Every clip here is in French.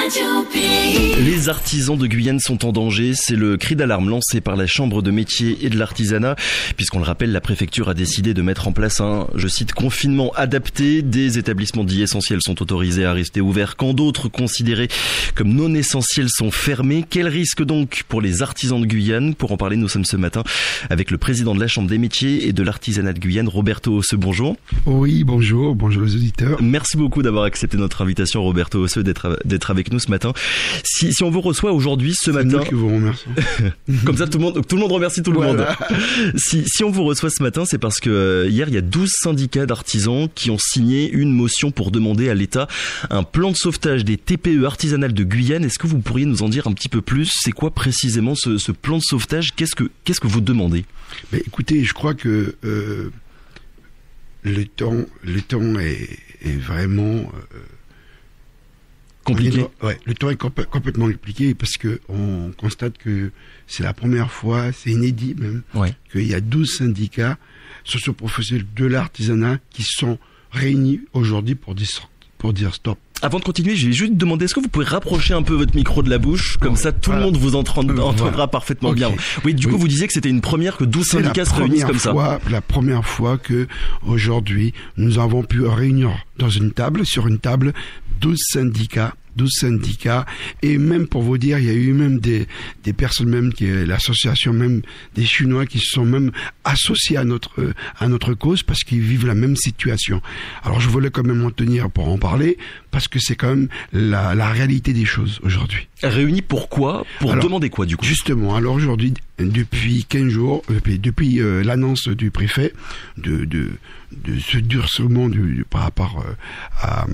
Radio Pays. Les artisans de Guyane sont en danger, c'est le cri d'alarme lancé par la Chambre de métiers et de l'artisanat, puisqu'on le rappelle, la préfecture a décidé de mettre en place un, je cite, confinement adapté. Des établissements dits essentiels sont autorisés à rester ouverts quand d'autres considérés comme non essentiels sont fermés. Quel risque donc pour les artisans de Guyane? Pour en parler, nous sommes ce matin avec le président de la Chambre des métiers et de l'artisanat de Guyane, Roberto Osseux. Bonjour. Oui, bonjour les auditeurs. Merci beaucoup d'avoir accepté notre invitation, Roberto Osseux, d'être avec nous ce matin. Si on vous reçoit aujourd'hui, ce matin... C'est moi qui vous remercie. Comme ça, tout le monde remercie tout le monde. Si on vous reçoit ce matin, c'est parce que hier, il y a 12 syndicats d'artisans qui ont signé une motion pour demander à l'État un plan de sauvetage des TPE artisanales de Guyane. Est-ce que vous pourriez nous en dire un petit peu plus? C'est quoi précisément ce plan de sauvetage? Qu'est-ce que vous demandez? Écoutez, je crois que le temps est vraiment... compliqué. Le temps est complètement compliqué parce que on constate que c'est la première fois, c'est inédit même, qu'il y a 12 syndicats socio-professionnels de l'artisanat qui sont réunis aujourd'hui pour dire stop. Avant de continuer, je vais juste demander, est-ce que vous pouvez rapprocher un peu votre micro de la bouche, comme ça tout le monde vous entendra parfaitement bien. Oui, du coup, vous disiez que c'était une première que 12 syndicats se réunissent comme ça. C'est la première fois que aujourd'hui nous avons pu réunir sur une table 12 syndicats, et même pour vous dire, il y a eu même des personnes même l'association même des Chinois qui se sont même associés à notre cause parce qu'ils vivent la même situation. Alors je voulais quand même en tenir pour en parler parce que c'est quand même la réalité des choses aujourd'hui. Réunis pourquoi? Pour demander quoi du coup? Justement, alors aujourd'hui, depuis 15 jours, depuis l'annonce du préfet de ce durcissement par rapport à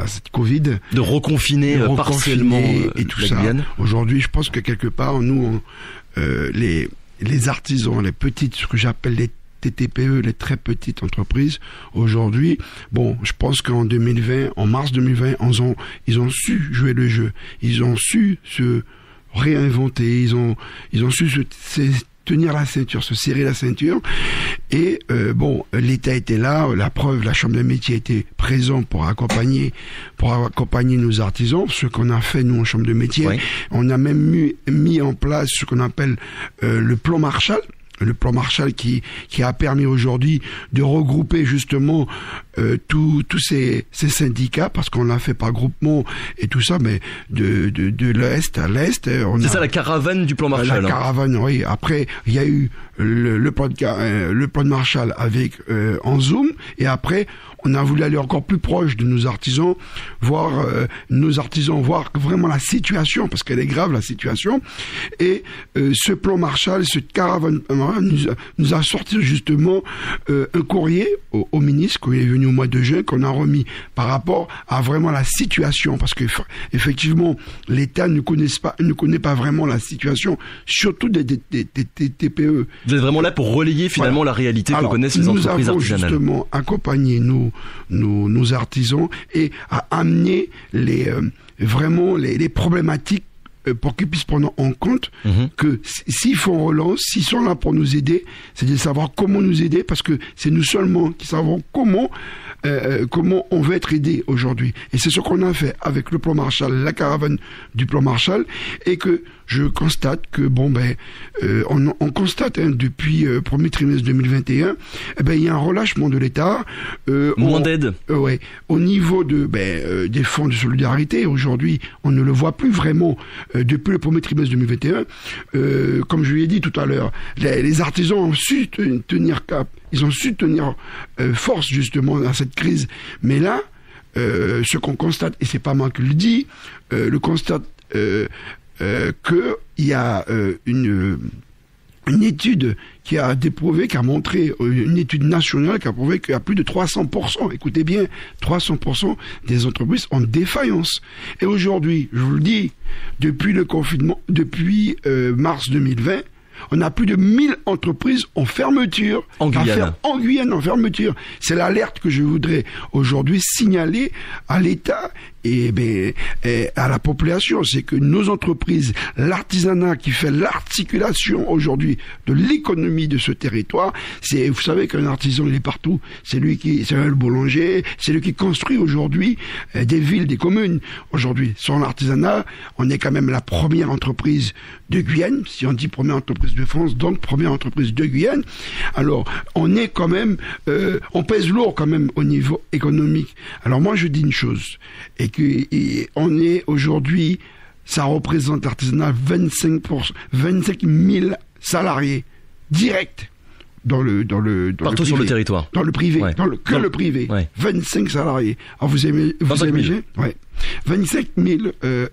cette Covid, de reconfiner partiellement et tout la ça. Guyane. Aujourd'hui, je pense que quelque part, nous, les artisans, les petites, ce que j'appelle les TTPE, les très petites entreprises, aujourd'hui, je pense qu'en mars 2020, ils ont su jouer le jeu. Ils ont su se réinventer, ils ont su se tenir la ceinture, se serrer la ceinture. Et l'État était là, la preuve, la Chambre des métiers était présente pour accompagner nos artisans, ce qu'on a fait nous en Chambre de métiers. Oui. On a même mis en place ce qu'on appelle le plan Marshall. Le plan Marshall qui a permis aujourd'hui de regrouper justement tous ces syndicats, parce qu'on l'a fait par groupement et tout ça, mais de l'Est à l'Est. C'est ça la caravane du plan Marshall. La caravane, oui. Après, il y a eu le plan de Marshall avec en Zoom, et après, on a voulu aller encore plus proche de nos artisans, voir vraiment la situation, parce qu'elle est grave la situation. Et ce plan Marshall, cette caravane nous a sorti justement un courrier au ministre, qui est venu au mois de juin, qu'on a remis par rapport à vraiment la situation, parce que effectivement l'État ne connaît pas vraiment la situation, surtout des TPE. Vous êtes vraiment là pour relayer finalement la réalité que connaissent les entreprises artisanales. Nous avons justement accompagné nos artisans et à amener vraiment les problématiques pour qu'ils puissent prendre en compte que s'ils font relance, s'ils sont là pour nous aider, c'est de savoir comment nous aider, parce que c'est nous seulement qui savons comment on va être aidé aujourd'hui. Et c'est ce qu'on a fait avec le plan Marshall, la caravane du plan Marshall, et que je constate que on constate depuis premier trimestre 2021, il y a un relâchement de l'État. Moins d'aide. Au niveau des fonds de solidarité, aujourd'hui, on ne le voit plus vraiment depuis le premier trimestre 2021. Comme je l'ai dit tout à l'heure, les artisans ont su tenir cap, ils ont su tenir force justement dans cette crise. Mais là, ce qu'on constate, et c'est pas moi qui le dis, le constate qu'il y a une étude qui a montré, une étude nationale qui a prouvé qu'il y a plus de 300%, écoutez bien, 300% des entreprises en défaillance. Et aujourd'hui, je vous le dis, depuis le confinement, depuis mars 2020, on a plus de 1000 entreprises en fermeture. En Guyane. En Guyane, en fermeture. C'est l'alerte que je voudrais aujourd'hui signaler à l'État à la population, c'est que nos entreprises, l'artisanat qui fait l'articulation aujourd'hui de l'économie de ce territoire, vous savez qu'un artisan il est partout, c'est le boulanger, c'est lui qui construit aujourd'hui des villes, des communes. Aujourd'hui, sans l'artisanat, on est quand même la première entreprise de Guyane, si on dit première entreprise de France, donc première entreprise de Guyane. Alors, on est quand même, on pèse lourd quand même au niveau économique. Alors moi, je dis une chose, et que on est aujourd'hui, ça représente l'artisanat 25 000 salariés directs partout sur le territoire, dans le privé, le privé, 25 salariés. Alors vous imaginez, 25 000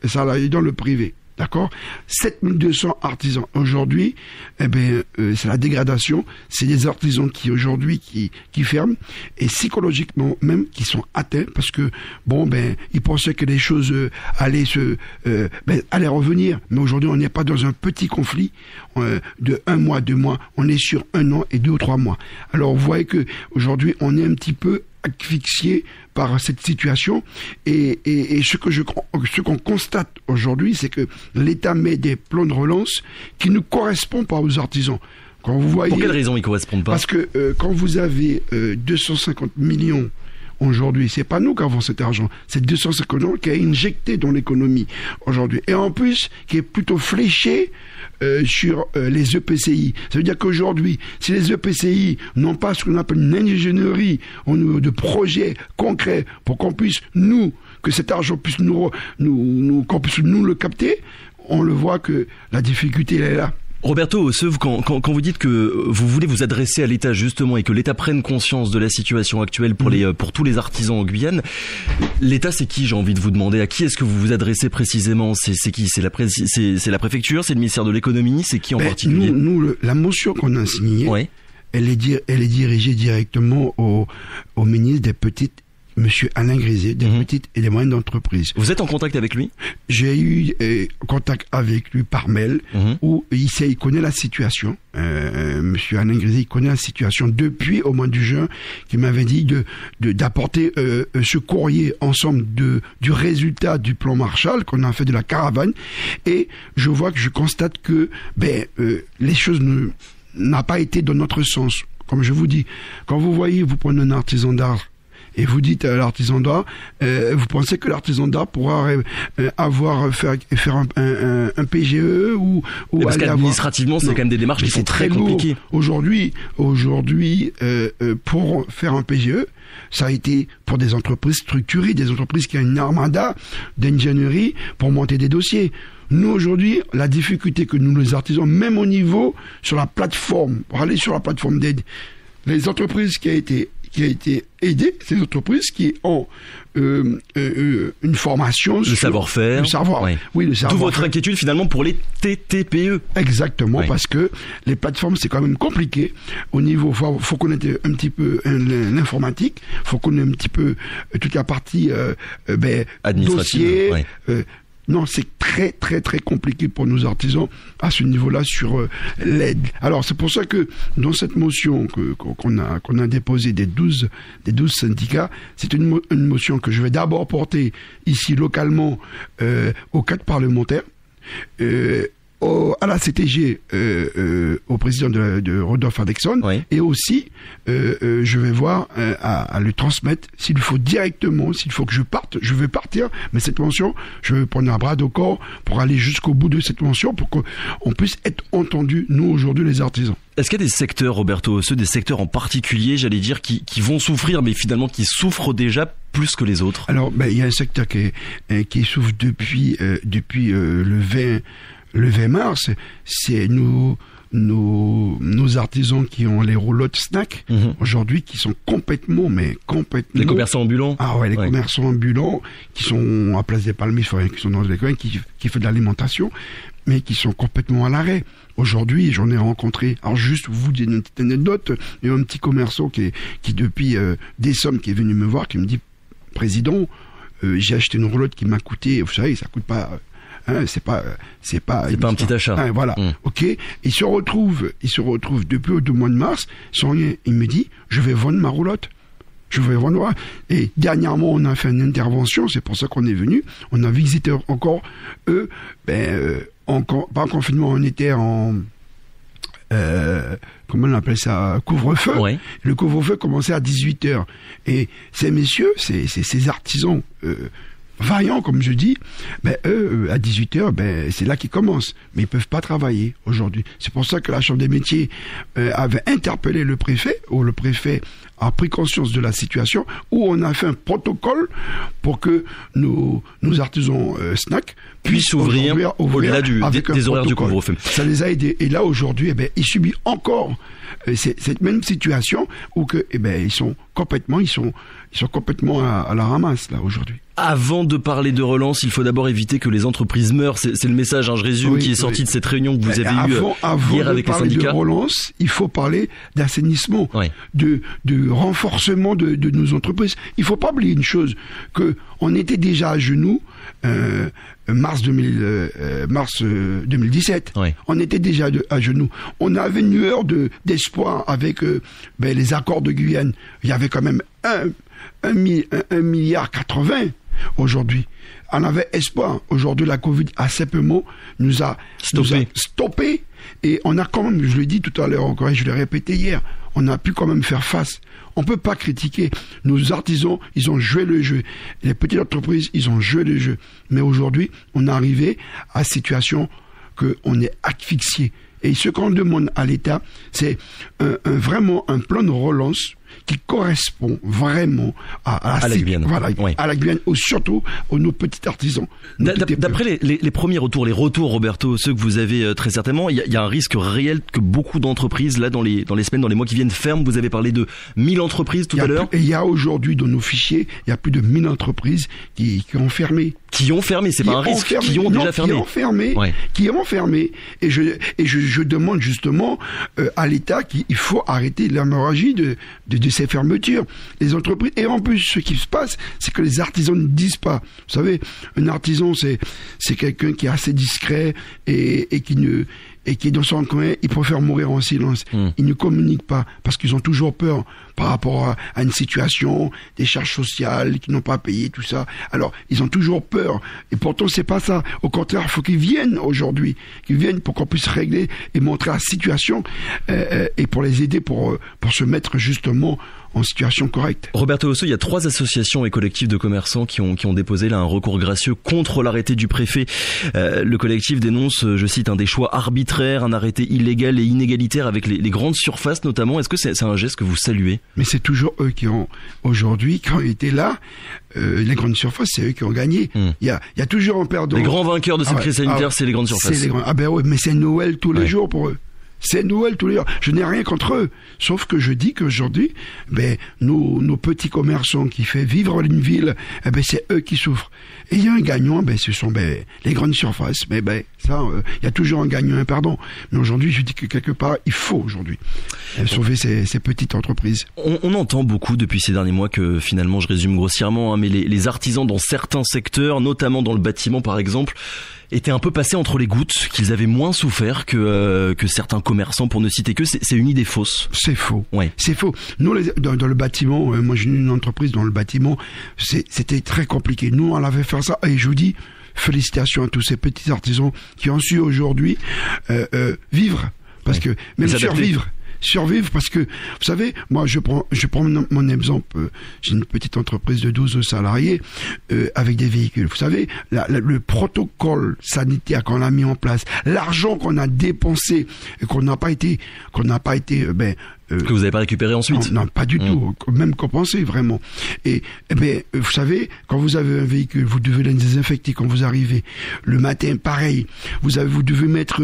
salariés dans le privé. D'accord, 7200 artisans. Aujourd'hui, c'est la dégradation. C'est des artisans qui aujourd'hui qui ferment et psychologiquement même qui sont atteints parce que ils pensaient que les choses allaient revenir. Mais aujourd'hui, on n'est pas dans un petit conflit de 1 mois, 2 mois. On est sur 1 an et 2 ou 3 mois. Alors vous voyez que aujourd'hui, on est un petit peu asphyxié par cette situation et ce qu'on constate aujourd'hui, c'est que l'État met des plans de relance qui ne correspondent pas aux artisans. Quand vous voyez, pour quelles raisons ils ne correspondent pas? Parce que quand vous avez 250 millions aujourd'hui, c'est pas nous qui avons cet argent, c'est 250 millions qui est injecté dans l'économie aujourd'hui, et en plus qui est plutôt fléché sur les EPCI. Ça veut dire qu'aujourd'hui, si les EPCI n'ont pas ce qu'on appelle une ingénierie au niveau de projets concrets pour qu'on puisse que cet argent puisse qu'on puisse nous le capter, on le voit que la difficulté elle est là. Roberto Osseux, quand vous dites que vous voulez vous adresser à l'État justement et que l'État prenne conscience de la situation actuelle pour tous les artisans en Guyane, l'État c'est qui, j'ai envie de vous demander? À qui est-ce que vous vous adressez précisément? C'est qui? C'est la préfecture? C'est le ministère de l'économie? C'est qui en particulier? La motion qu'on a signée, elle est dirigée directement au ministre des Petites, Monsieur Alain Griset, des petites et des moyennes entreprises. Vous êtes en contact avec lui? J'ai eu contact avec lui par mail, où il connaît la situation. Monsieur Alain Griset, il connaît la situation depuis au mois de juin, qui m'avait dit d'apporter ce courrier ensemble du résultat du plan Marshall qu'on a fait de la caravane. Et je constate que les choses n'ont pas été dans notre sens. Comme je vous dis, quand vous prenez un artisan d'art, et vous dites à l'artisan d'art, vous pensez que l'artisan d'art pourra faire un PGE ou parce qu'administrativement, c'est quand même des démarches qui sont très compliquées. Aujourd'hui, pour faire un PGE, ça a été pour des entreprises structurées, des entreprises qui ont une armada d'ingénierie pour monter des dossiers. Nous, aujourd'hui, la difficulté que nous, les artisans, même au niveau sur la plateforme, pour aller sur la plateforme d'aide, les entreprises qui a été aidées, ces entreprises qui ont une formation, le savoir-faire, le savoir. D'où votre inquiétude finalement pour les TTPE. Exactement, parce que les plateformes c'est quand même compliqué. Au niveau, faut connaître un petit peu l'informatique, faut connaître un petit peu toute la partie dossier. Non, c'est très très très compliqué pour nos artisans à ce niveau-là sur l'aide. Alors c'est pour ça que dans cette motion qu'on a déposée des 12 syndicats, c'est une motion que je vais d'abord porter ici localement aux 4 parlementaires. À la CTG, au président de Rodolphe Adexon, et aussi je vais voir à le transmettre s'il faut directement, s'il faut que je vais partir, mais cette mention, je vais prendre un bras de corps pour aller jusqu'au bout de cette mention pour qu'on puisse être entendu, nous aujourd'hui les artisans. Est-ce qu'il y a des secteurs, Roberto, des secteurs en particulier, j'allais dire, qui vont souffrir, mais finalement qui souffrent déjà plus que les autres? Alors, il y a un secteur qui souffre depuis le 20 mars, c'est nos artisans qui ont les roulottes snack aujourd'hui, qui sont complètement les commerçants ambulants. Commerçants ambulants qui sont à Place des Palmiers, qui sont dans les coins, qui font de l'alimentation, mais qui sont complètement à l'arrêt. Aujourd'hui, j'en ai rencontré. Alors juste vous dire une petite anecdote, il y a un petit commerçant qui depuis décembre qui est venu me voir, qui me dit: Président, j'ai acheté une roulotte qui m'a coûté, vous savez, ça coûte pas. C'est pas un petit achat. Voilà. Ok. Il se retrouve depuis le mois de mars, sans rien. Il me dit: je vais vendre ma roulotte. Je veux voir. Et dernièrement, on a fait une intervention, c'est pour ça qu'on est venu. On a visité encore eux. Pas en confinement, on était en comment on appelle ça, couvre-feu. Ouais. Le couvre-feu commençait à 18h. Et ces messieurs, ces artisans vaillants, comme je dis, eux, à 18h, c'est là qu'ils commencent. Mais ils peuvent pas travailler aujourd'hui. C'est pour ça que la Chambre des métiers avait interpellé le préfet, ou le préfet a pris conscience de la situation, où on a fait un protocole pour que nos artisans snack puissent ouvrir au-delà des horaires du couvre-feu. Ça les a aidés. Et là, aujourd'hui, ils subissent encore cette même situation où ils sont complètement à la ramasse, là, aujourd'hui. Avant de parler de relance, il faut d'abord éviter que les entreprises meurent. C'est le message, je résume, qui est sorti de cette réunion que vous avez eue hier avec les syndicats. Avant de parler de relance, il faut parler d'assainissement, de renforcement de nos entreprises. Il faut pas oublier une chose, que on était déjà à genoux mars 2017. On était déjà à genoux. On avait une lueur d'espoir avec les accords de Guyane. Il y avait quand même 1,80 milliard aujourd'hui. On avait espoir. Aujourd'hui, la Covid, à simplement, nous a stoppé. Et on a quand même, je l'ai dit tout à l'heure encore, et je l'ai répété hier, on a pu quand même faire face. On peut pas critiquer. Nos artisans, ils ont joué le jeu. Les petites entreprises, ils ont joué le jeu. Mais aujourd'hui, on est arrivé à une situation qu'on est asphyxié. Et ce qu'on demande à l'État, c'est vraiment un plan de relance qui correspond vraiment à la Guyane. Voilà, à la Guyane, surtout aux nos petits artisans. D'après les premiers retours, Roberto, ceux que vous avez très certainement, il y a un risque réel que beaucoup d'entreprises, là, dans les semaines, dans les mois qui viennent, ferment. Vous avez parlé de 1000 entreprises tout à l'heure. Et il y a aujourd'hui, dans nos fichiers, il y a plus de 1000 entreprises qui ont fermé. Qui ont fermé, c'est pas un risque, qui ont déjà fermé. Qui ont fermé. Et je demande justement à l'État qu'il faut arrêter l'hémorragie de ces fermetures. Les entreprises, et en plus, ce qui se passe, c'est que les artisans ne disent pas. Vous savez, un artisan, c'est quelqu'un qui est assez discret et qui est dans son coin, il préfère mourir en silence. Ils ne communiquent pas parce qu'ils ont toujours peur par rapport à une situation, des charges sociales qu'ils n'ont pas payées, tout ça. Alors, ils ont toujours peur. Et pourtant, c'est pas ça. Au contraire, il faut qu'ils viennent aujourd'hui, pour qu'on puisse régler et montrer la situation et pour les aider pour se mettre justement en situation correcte. Roberto Osso, il y a 3 associations et collectifs de commerçants qui ont déposé là un recours gracieux contre l'arrêté du préfet. Le collectif dénonce, je cite, des choix arbitraires, un arrêté illégal et inégalitaire avec les grandes surfaces notamment. Est-ce que c'est un geste que vous saluez? Mais c'est toujours eux qui ont, aujourd'hui, quand ils étaient là, les grandes surfaces, c'est eux qui ont gagné. Il y a toujours un perdant. Les grands vainqueurs de cette crise sanitaire, c'est les grandes surfaces. Mais c'est Noël tous les jours pour eux. C'est Noël tous les jours. Je n'ai rien contre eux. Sauf que je dis qu'aujourd'hui, nos petits commerçants qui font vivre une ville, c'est eux qui souffrent. Et il y a un gagnant, ce sont les grandes surfaces. Mais ça, il y a toujours un gagnant et un perdant. Mais aujourd'hui, je dis que quelque part, il faut aujourd'hui sauver ces petites entreprises. On entend beaucoup depuis ces derniers mois que finalement, je résume grossièrement, mais les artisans dans certains secteurs, notamment dans le bâtiment par exemple, étaient un peu passés entre les gouttes, qu'ils avaient moins souffert que certains commerçants, pour ne citer que. C'est une idée fausse. C'est faux. C'est faux. Nous, dans le bâtiment, moi j'ai eu une entreprise dans le bâtiment, c'était très compliqué. Nous, on avait fait ça, et je vous dis, félicitations à tous ces petits artisans qui ont su aujourd'hui vivre, parce que même survivre parce que, vous savez, moi je prends mon exemple, j'ai une petite entreprise de 12 salariés avec des véhicules. Vous savez, le protocole sanitaire qu'on a mis en place, l'argent qu'on a dépensé et qu'on n'a pas été que vous n'avez pas récupéré ensuite? Non, pas du tout, même compensé vraiment. Et vous savez, quand vous avez un véhicule, vous devez le désinfecter quand vous arrivez. Le matin, pareil. Vous devez mettre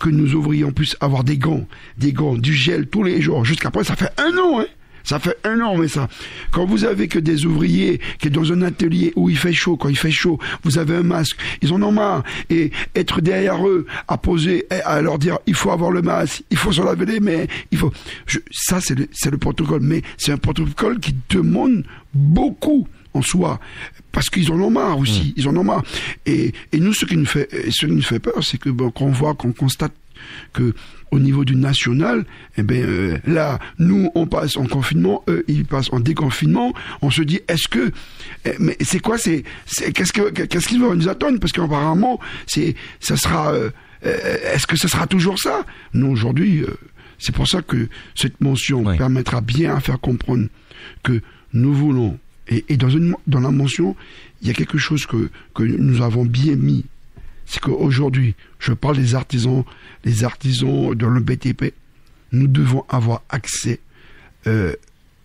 que nos ouvriers puissent avoir des gants, du gel tous les jours. Jusqu'après, ça fait 1 an, hein. Ça fait 1 an, mais ça. Quand vous avez que des ouvriers qui est dans un atelier où il fait chaud, quand il fait chaud, vous avez un masque, ils en ont marre. Et être derrière eux, à leur dire, il faut avoir le masque, il faut se laver les mains, ça c'est le protocole. Mais c'est un protocole qui demande beaucoup en soi, parce qu'ils en ont marre aussi, ils en ont marre. Et nous, ce qui nous fait peur, c'est que qu'on constate que au niveau du national, là, nous, on passe en confinement, eux, ils passent en déconfinement. On se dit, mais c'est quoi, qu'est-ce qu'ils vont nous attendre? Parce qu'apparemment, est-ce que ça sera toujours ça? Nous, aujourd'hui, c'est pour ça que cette mention permettra bien à faire comprendre que nous voulons, et dans la mention, il y a quelque chose que nous avons bien mis. C'est qu'aujourd'hui, je parle des artisans dans le BTP, nous devons avoir accès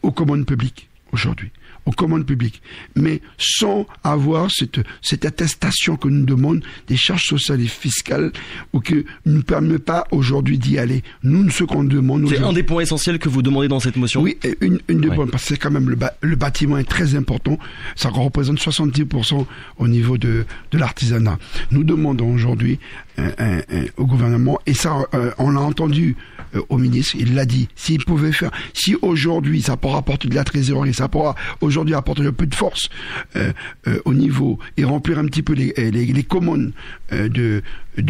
aux commandes publiques aujourd'hui, aux commandes publiques, mais sans avoir cette attestation que nous demandons des charges sociales et fiscales ou que ne nous permet pas aujourd'hui d'y aller. Nous, ce qu'on demande... C'est un des points essentiels que vous demandez dans cette motion? Oui, une des points, parce que c'est quand même le bâtiment est très important, ça représente 70% au niveau de l'artisanat. Nous demandons aujourd'hui au gouvernement, et ça, on l'a entendu au ministre, il l'a dit, s'il pouvait faire, si aujourd'hui ça pourra apporter de la trésorerie, ça pourra aujourd'hui apporter un peu de force au niveau et remplir un petit peu les commandes de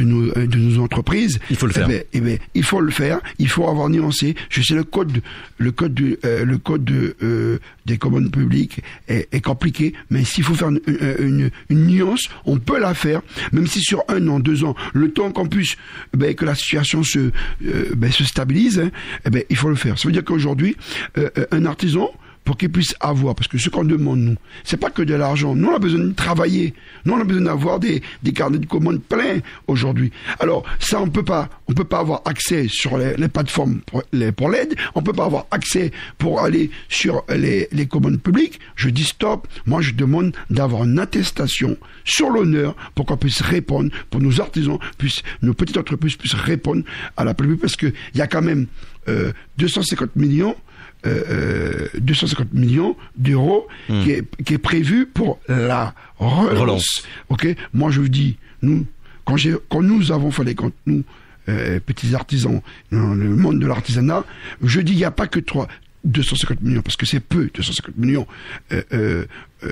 nos entreprises, il faut le faire. Il faut le faire, il faut avoir nuancé. Je sais le code des commandes publiques est compliqué, mais s'il faut faire une nuance, on peut la faire, même si sur 1 an, 2 ans, le temps qu'on puisse que la situation se stabilise, il faut le faire. Ça veut dire qu'aujourd'hui, un artisan, pour qu'il puisse avoir, parce que ce qu'on demande, nous, c'est pas que de l'argent. Nous, on a besoin de travailler. Nous, on a besoin d'avoir des carnets de commandes pleins aujourd'hui. Alors, ça, on peut pas avoir accès sur les plateformes pour l'aide. On peut pas avoir accès pour aller sur les commandes publiques. Je dis stop. Moi, je demande d'avoir une attestation sur l'honneur pour qu'on puisse répondre, pour nos artisans nos petites entreprises puissent répondre à la publique, parce que il y a quand même 250 millions d'euros qui est prévu pour la relance. Ok, moi je vous dis, quand nous avons fait les comptes, nous petits artisans dans le monde de l'artisanat, je dis il n'y a pas que 250 millions, parce que c'est peu, 250 millions.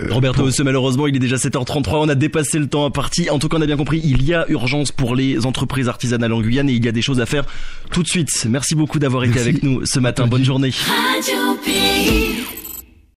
Roberto, malheureusement, il est déjà 7h33, on a dépassé le temps imparti. En tout cas, on a bien compris, il y a urgence pour les entreprises artisanales en Guyane et il y a des choses à faire tout de suite. Merci beaucoup d'avoir été avec nous ce matin. Bonne journée. Radio Pays.